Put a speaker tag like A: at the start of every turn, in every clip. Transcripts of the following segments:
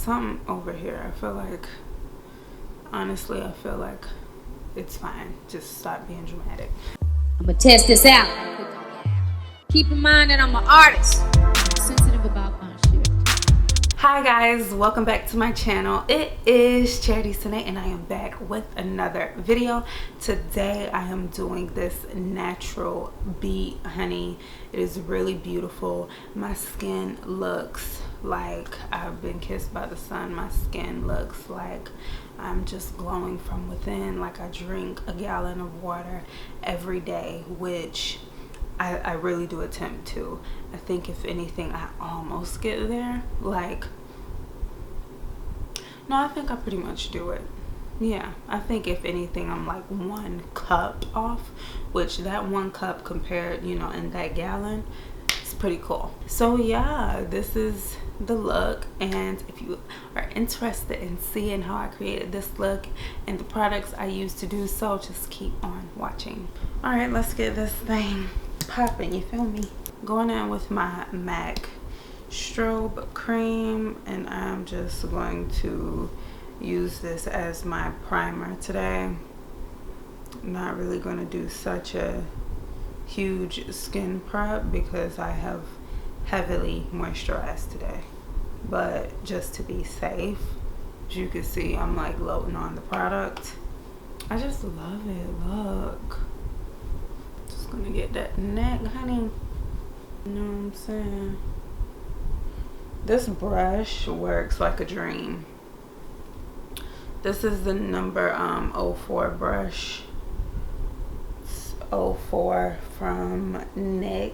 A: something over here. I feel like, honestly, I feel like it's fine. Just stop being dramatic.
B: I'm gonna test this out. Keep in mind that I'm an artist. I'm sensitive about my shit.
A: Hi guys, welcome back to my channel. It is Chariti and I am back with another video. Today I am doing this natural beet honey. It is really beautiful. My skin looks like I've been kissed by the sun. My skin looks like I'm just glowing from within, like I drink a gallon of water every day, which I really do attempt to. I think if anything, I almost get there. Like, no, I think I pretty much do it. Yeah, I think if anything, I'm like 1 cup off, which that 1 cup compared, you know, in that gallon, it's pretty cool. So yeah, this is the look, and if you are interested in seeing how I created this look and the products I use to do so, just keep on watching. All right, let's get this thing popping, you feel me? Going in with my MAC strobe cream, and I'm just going to use this as my primer today. I'm not really going to do such a huge skin prep because I have heavily moisturized today, but just to be safe, as you can see, I'm like loading on the product. I just love it. Look, just gonna get that neck, honey. You know what I'm saying? This brush works like a dream. This is the number 04 brush. It's 04 from NYX,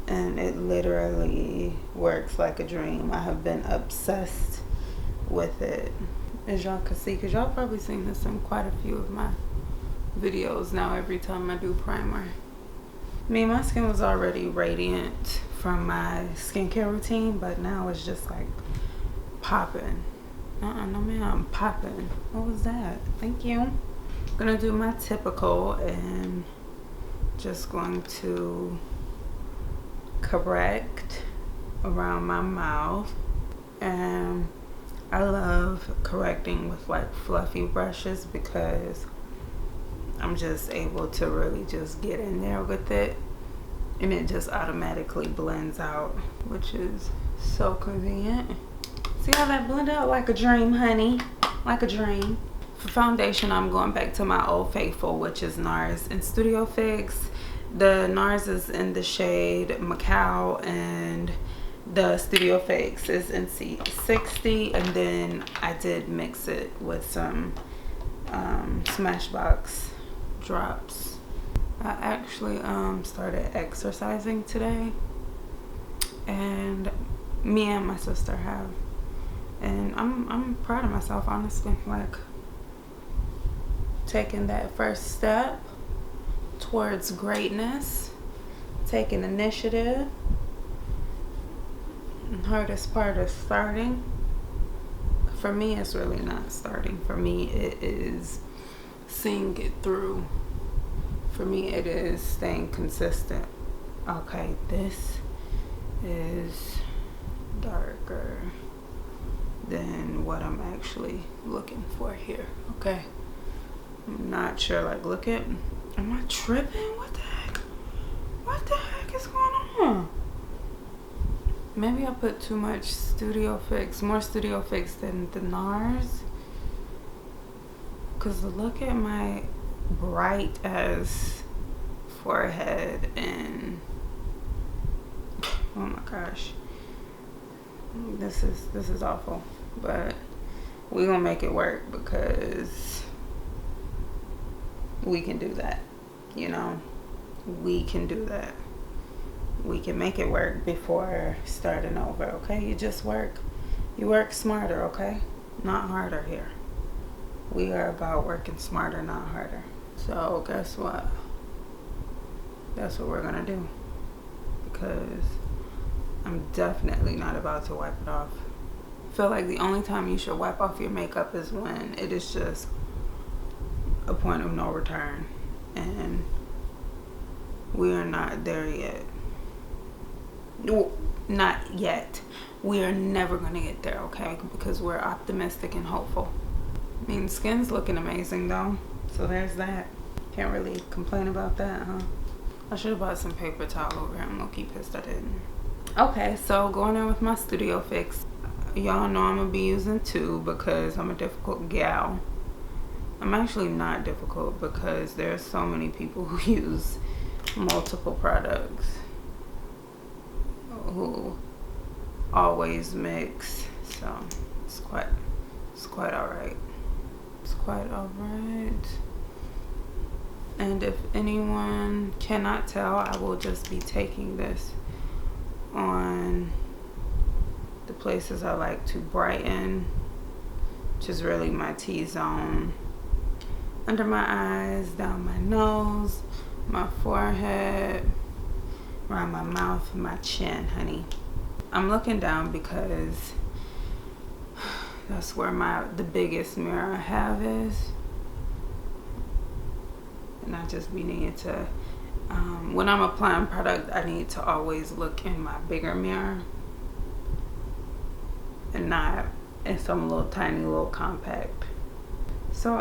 A: and it literally works like a dream. I have been obsessed with it, as y'all can see, because y'all probably seen this in quite a few of my videos now. Every time I do primer, I mean, my skin was already radiant from my skincare routine, but now it's just like popping. No ma'am, popping. What was that? Thank you. I'm gonna do my typical and just going to correct around my mouth. And I love correcting with like fluffy brushes because I'm just able to really just get in there with it, and it just automatically blends out, which is so convenient. See how that blend out like a dream, honey, like a dream. For foundation, I'm going back to my Old Faithful, which is NARS and Studio Fix. The NARS is in the shade Macau, and the Studio Fix is in C60, and then I did mix it with some Smashbox drops. I actually started exercising today, and me and my sister have, and I'm proud of myself, honestly. Like, taking that first step towards greatness, taking initiative. The hardest part is starting. For me, it's really not starting. For me, it is seeing it through. For me, it is staying consistent. Okay, this is darker than what I'm actually looking for here. Okay, I'm not sure. Like, look at, am I tripping? What the heck? What the heck is going on? Maybe I put too much Studio Fix, more Studio Fix than the NARS. Cause look at my bright as forehead, and oh my gosh, this is awful, but we're gonna make it work because we can do that. You know, we can do that. We can make it work before starting over. Okay, you just work, you work smarter, okay, not harder here. We are about working smarter, not harder. So guess what? That's what we're gonna do, because I'm definitely not about to wipe it off. I feel like the only time you should wipe off your makeup is when it is just a point of no return, and we are not there yet. Not yet. We are never going to get there, okay? Because we're optimistic and hopeful. I mean, skin's looking amazing though. So there's that. Can't really complain about that, huh? I should have bought some paper towel over here. I'm low-key pissed I didn't. Okay, so going in with my studio fix. Y'all know I'm going to be using 2 because I'm a difficult gal. I'm actually not difficult because there's so many people who use multiple products, who always mix. So it's quite alright. It's quite alright. And if anyone cannot tell, I will just be taking this on the places I like to brighten, which is really my T-zone. Under my eyes, down my nose, my forehead, around my mouth, my chin, honey. I'm looking down because that's where the biggest mirror I have is. And I just be needing to, when I'm applying product, I need to always look in my bigger mirror and not in some little tiny little compact. So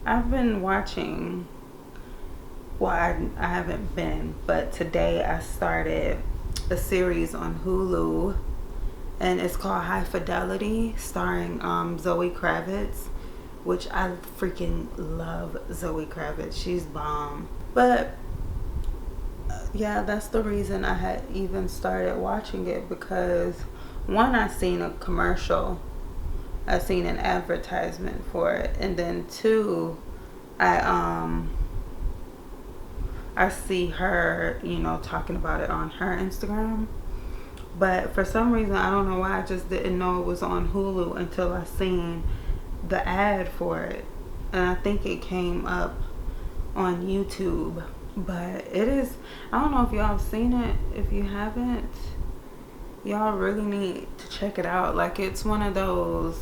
A: I've been watching, well, I haven't been, but today I started a series on Hulu, and it's called High Fidelity, starring Zoe Kravitz, which I freaking love Zoe Kravitz. She's bomb. But yeah, that's the reason I had even started watching it, because one, I seen a commercial, I seen an advertisement for it, and then 2, I see her, you know, talking about it on her Instagram. But for some reason, I don't know why, I just didn't know it was on Hulu until I seen the ad for it, and I think it came up on YouTube. But it is, I don't know if y'all have seen it. If you haven't, y'all really need to check it out. Like, it's one of those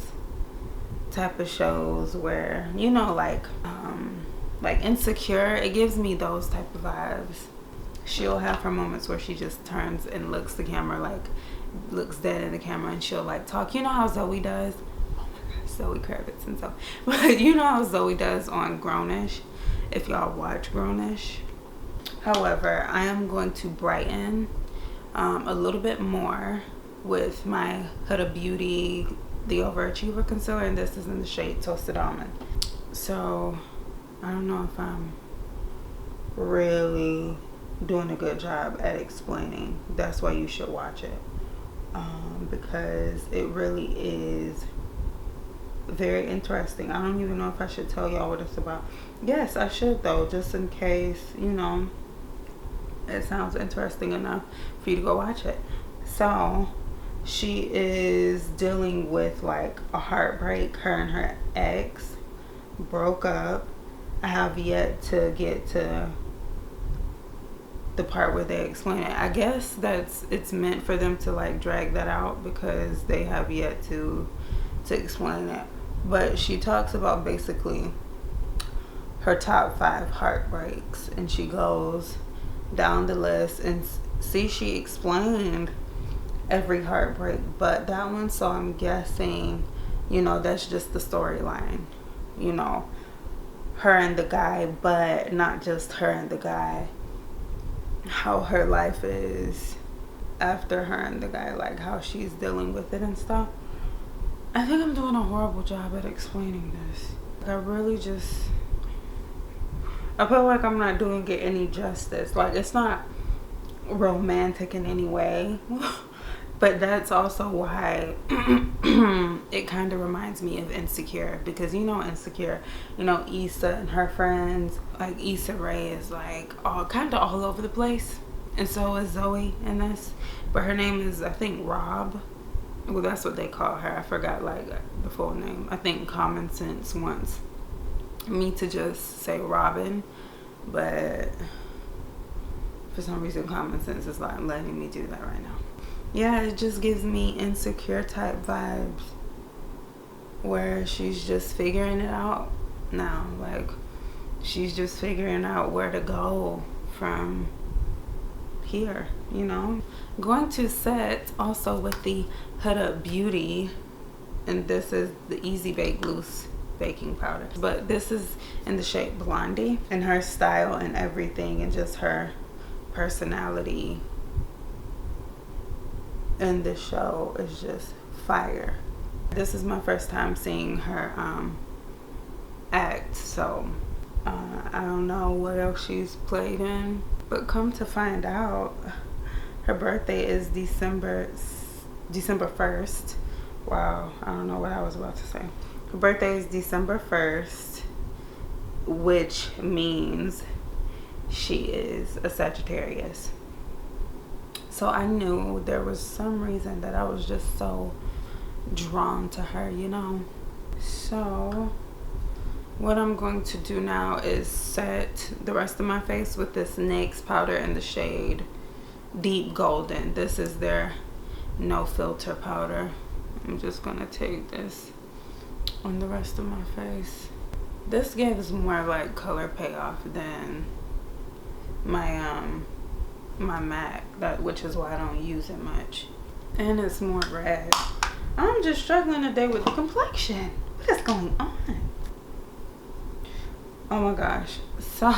A: type of shows where, you know, like Insecure, it gives me those type of vibes. She'll have her moments where she just turns and looks the camera, like looks dead in the camera, and she'll like talk. You know how Zoe does? Oh my gosh, Zoe Kravitz and so. But you know how Zoe does on Grownish, if y'all watch Grownish. However, I am going to brighten a little bit more with my Huda Beauty The Overachiever Concealer, and this is in the shade Toasted Almond. So I don't know if I'm really doing a good job at explaining. That's why you should watch it, because it really is very interesting. I don't even know if I should tell y'all what it's about. Yes, I should though, just in case, you know, it sounds interesting enough for you to go watch it. So she is dealing with like a heartbreak. Her and her ex broke up. I have yet to get to the part where they explain it. I guess it's meant for them to like drag that out because they have yet to explain it. But she talks about basically her top 5 heartbreaks, and she goes down the list, and she explained every heartbreak, but that one, so I'm guessing, you know, that's just the storyline, you know, her and the guy, but not just her and the guy, how her life is after her and the guy, like how she's dealing with it and stuff. I think I'm doing a horrible job at explaining this. I feel like I'm not doing it any justice. Like, it's not romantic in any way, but that's also why it kind of reminds me of Insecure, because you know Insecure, you know, Issa and her friends, like Issa Rae is like kind of all over the place, and so is Zoe in this, but her name is, I think, Rob. Well, that's what they call her. I forgot like the full name. I think Common Sense wants me to just say Robin, but for some reason Common Sense is like letting me do that right now. Yeah, it just gives me Insecure type vibes, where she's just figuring it out now. Like, she's just figuring out where to go from here. you know. Going to set also with the Huda Beauty, and this is the Easy Bake Loose baking powder, but this is in the shade Blondie, and her style and everything and just her personality in this show is just fire. This is my first time seeing her act, so I don't know what else she's played in, but come to find out, her birthday is December 1st. Wow, I don't know what I was about to say. Her birthday is December 1st, which means she is a Sagittarius. So I knew there was some reason that I was just so drawn to her, you know. So what I'm going to do now is set the rest of my face with this NYX powder in the shade Deep Golden. This is their no filter powder. I'm just gonna take this on the rest of my face. This gives more like color payoff than my my MAC, which is why I don't use it much, and it's more red. I'm just struggling today with the complexion. What is going on? Oh my gosh. So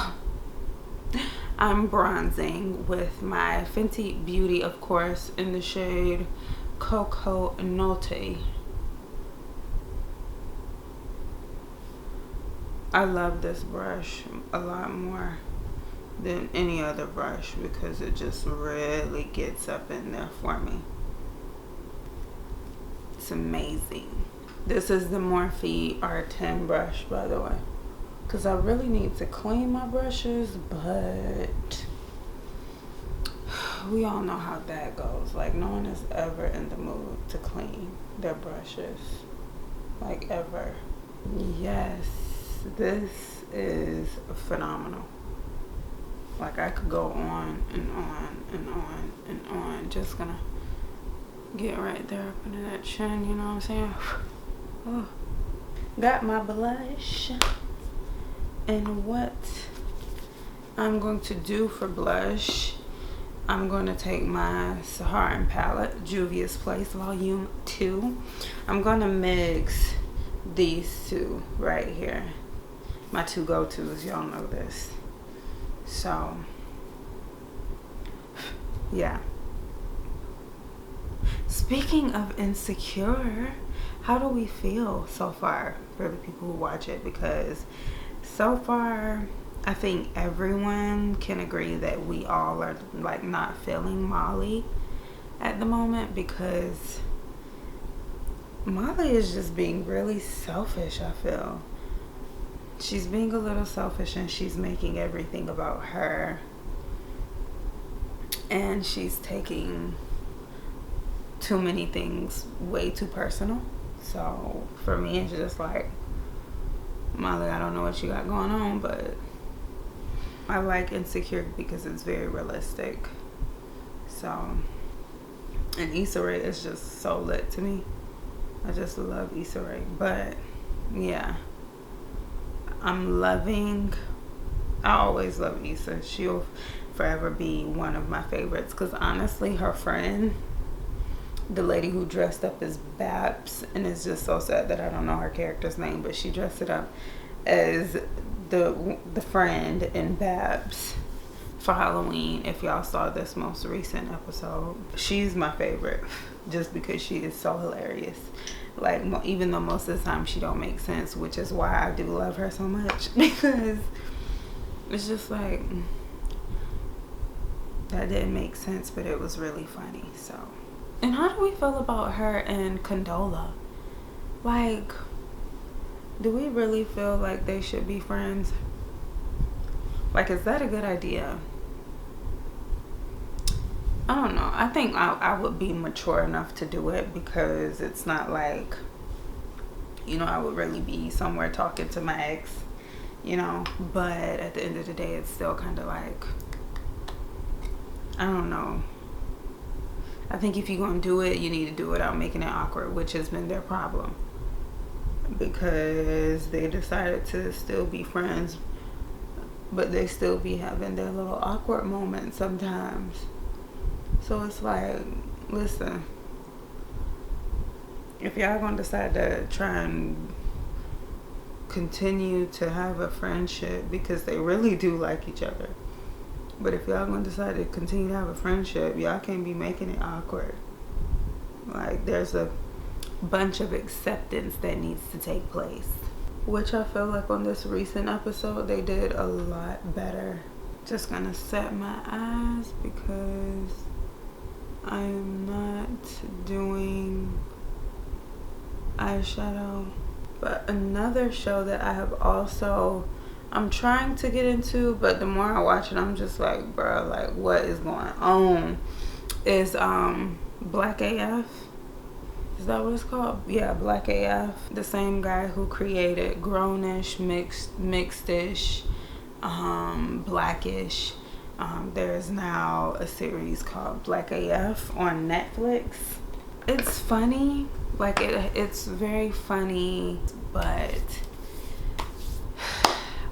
A: I'm bronzing with my Fenty Beauty, of course, in the shade Cocoa Note. I love this brush a lot more than any other brush because it just really gets up in there for me. It's amazing. This is the Morphe R10 brush, by the way, because I really need to clean my brushes, but we all know how that goes. Like, no one is ever in the mood to clean their brushes, like, ever. Yes, this is phenomenal. Like, I could go on and on and on and on. Just gonna get right there up into that chin, you know what I'm saying? Oh, got my blush. And what I'm going to do for blush, I'm going to take my Saharan palette, Juvia's Place Volume 2. I'm going to mix these two right here. My two go-tos, y'all know this. So, yeah. Speaking of insecure, how do we feel so far for the people who watch it? Because so far, I think everyone can agree that we all are like not feeling Molly at the moment, because Molly is just being really selfish, I feel. She's being a little selfish and she's making everything about her. And she's taking too many things way too personal. So for me, it's just like, Molly, I don't know what you got going on, but I like Insecure because it's very realistic. So, and Issa Rae is just so lit to me. I just love Issa Rae. But yeah, I'm loving, I always love Issa. She'll forever be one of my favorites, because honestly, her friend, the lady who dressed up as Babs, and it's just so sad that I don't know her character's name, but she dressed it up as the friend in Babs for Halloween. If y'all saw this most recent episode, she's my favorite just because she is so hilarious. Like, even though most of the time she don't make sense, which is why I do love her so much, because it's just like, that didn't make sense, but it was really funny. So, and how do we feel about her and Condola? Like, do we really feel like they should be friends? Like, is that a good idea? I don't know. I think I would be mature enough to do it, because it's not like, you know, I would really be somewhere talking to my ex, you know. But at the end of the day, it's still kind of like, I don't know. I think if you're going to do it, you need to do it without making it awkward, which has been their problem. Because they decided to still be friends, but they still be having their little awkward moments sometimes. So it's like, listen, if y'all gonna decide to try and continue to have a friendship, because they really do like each other, but if y'all gonna decide to continue to have a friendship, y'all can't be making it awkward. Like, there's a bunch of acceptance that needs to take place, which I feel like on this recent episode they did a lot better. Just gonna set my eyes because I am not doing eyeshadow. But another show that I have also, I'm trying to get into, but the more I watch it, I'm just like, bro, like, what is going on? Is Black AF. Is that what it's called? Yeah, Black AF. The same guy who created Grownish, Mixedish, Blackish. There's now a series called Black AF on Netflix. It's funny. Like, it's very funny, but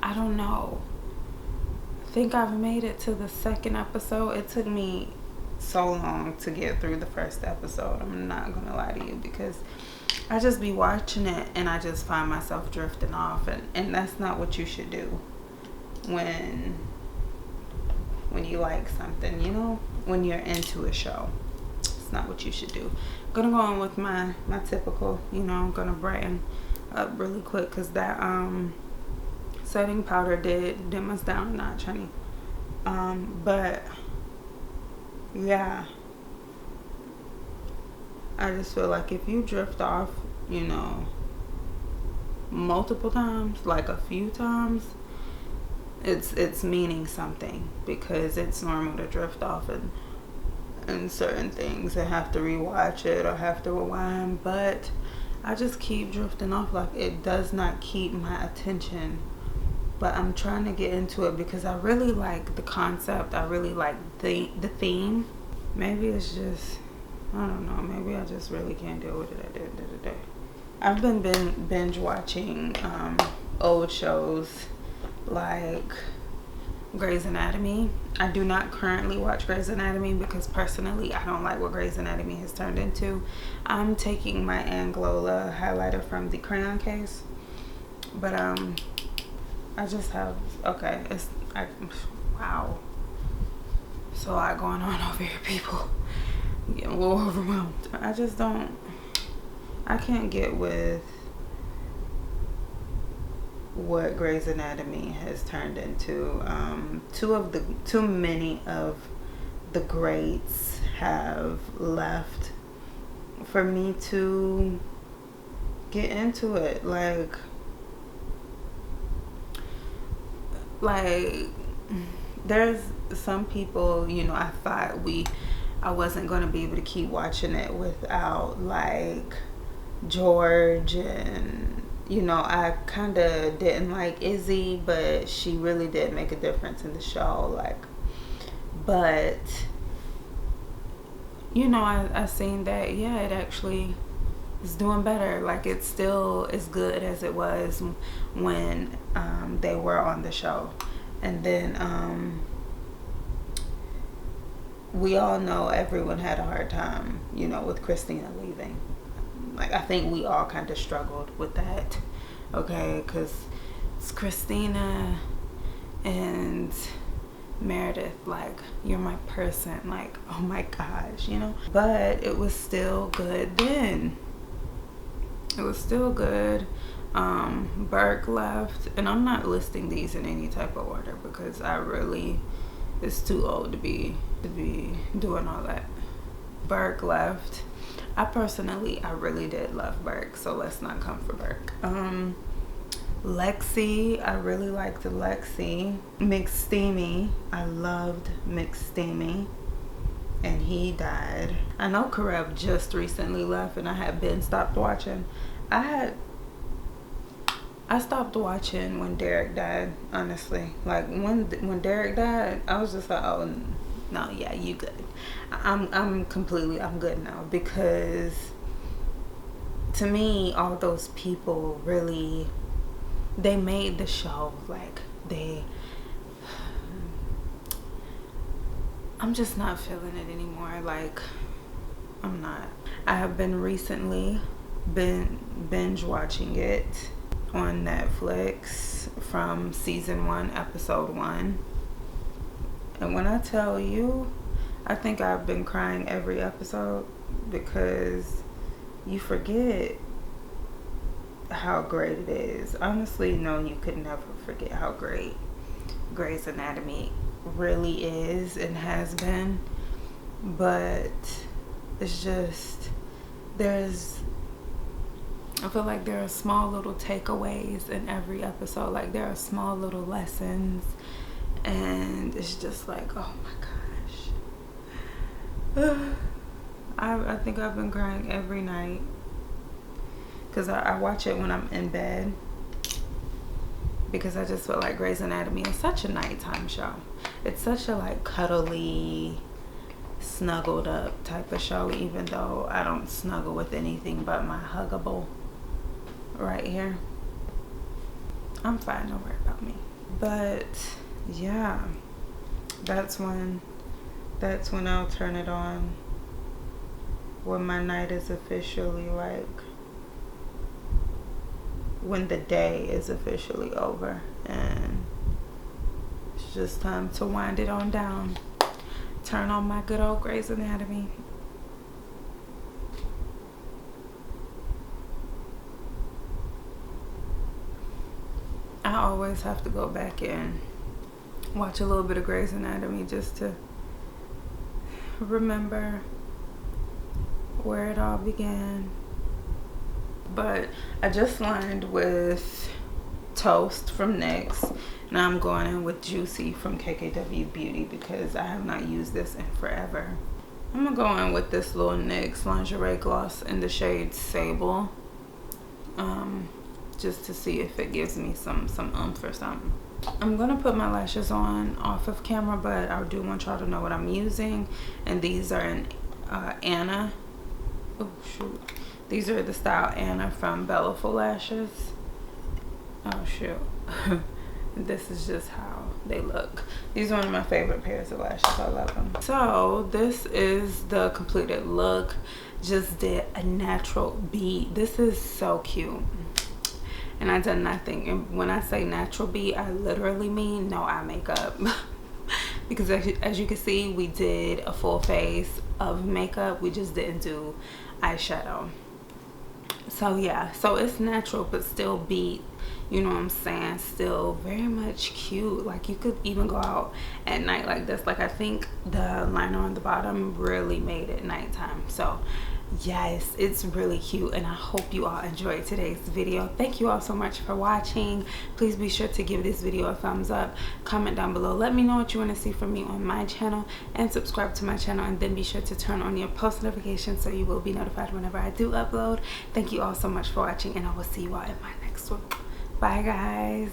A: I don't know. I think I've made it to the second episode. It took me so long to get through the first episode. I'm not gonna lie to you, because I just be watching it and I just find myself drifting off, and that's not what you should do when you like something, you know, when you're into a show. It's not what you should do. I'm gonna go on with my typical, you know, I'm gonna brighten up really quick because that setting powder did dim us down a notch, honey. But yeah, I just feel like if you drift off, you know, multiple times, like a few times, it's meaning something, because it's normal to drift off and certain things and have to rewatch it or have to rewind. But I just keep drifting off. Like, it does not keep my attention, but I'm trying to get into it because I really like the concept. I really like the theme. Maybe it's just, I don't know, maybe I just really can't deal with it at the end of the day. I've been binge watching old shows like Grey's Anatomy. I do not currently watch Grey's Anatomy because personally I don't like what Grey's Anatomy has turned into. I'm taking my Anglola highlighter from the crayon case, but I just have, okay, wow, so a lot going on over here, people. I'm getting a little overwhelmed. I can't get with what Grey's Anatomy has turned into. Too many of the greats have left for me to get into it. Like there's some people, you know, I thought I wasn't going to be able to keep watching it without like George, and you know, I kind of didn't like Izzy, but she really did make a difference in the show. Like, but you know, I seen that, yeah, it actually is doing better. Like, it's still as good as it was when they were on the show. And then we all know everyone had a hard time, you know, with Christina leaving. Like, I think we all kind of struggled with that, okay? Because it's Christina and Meredith, like, you're my person, like, oh my gosh, you know? But it was still good then. It was still good. Burke left, and I'm not listing these in any type of order because I really, it's too old to be doing all that. Burke left. I really did love Burke, so let's not come for Burke. Lexi, I really liked Lexi. McSteamy, I loved McSteamy, and he died. I know Karev just recently left, and I had been stopped watching. I stopped watching when Derek died, honestly. Like, when Derek died, I was just like, oh no, yeah, you good. I'm good now, because to me, all those people really, they made the show. Like, I'm just not feeling it anymore. Like, I'm not. I have been recently binge watching it on Netflix from season 1, episode 1. And when I tell you, I think I've been crying every episode, because you forget how great it is. Honestly, no, you could never forget how great Grey's Anatomy really is and has been. But it's just, I feel like there are small little takeaways in every episode. Like, there are small little lessons, and it's just like, oh my gosh. I think I've been crying every night, because I watch it when I'm in bed, because I just feel like Grey's Anatomy is such a nighttime show. It's such a like cuddly, snuggled up type of show, even though I don't snuggle with anything but my huggable right here. I'm fine, don't worry about me. But yeah, that's when I'll turn it on, when my night is officially like, when the day is officially over and it's just time to wind it on down. Turn on my good old Grey's Anatomy. I always have to go back and watch a little bit of Grey's Anatomy just to remember where it all began. But I just lined with Toast from NYX. Now I'm going in with Juicy from KKW Beauty, because I have not used this in forever. I'm gonna go in with this little NYX lingerie gloss in the shade Sable, just to see if it gives me some oomph or something. I'm gonna put my lashes on off of camera, but I do want y'all to know what I'm using. And these are in Anna. Oh shoot. These are the style Anna from Bellaful Lashes. Oh shoot. This is just how they look. These are one of my favorite pairs of lashes. I love them. So this is the completed look. Just did a natural beat. This is so cute. And I did nothing. And when I say natural beat, I literally mean no eye makeup. Because as you can see, we did a full face of makeup. We just didn't do eyeshadow. So yeah, so it's natural but still beat, you know what I'm saying, still very much cute. Like, you could even go out at night like this. Like, I think the liner on the bottom really made it nighttime. So yes, it's really cute, and I hope you all enjoyed today's video. Thank you all so much for watching. Please be sure to give this video a thumbs up, comment down below, let me know what you want to see from me on my channel, and subscribe to my channel. And then be sure to turn on your post notifications so you will be notified whenever I do upload. Thank you all so much for watching, and I will see you all in my next one. Bye guys.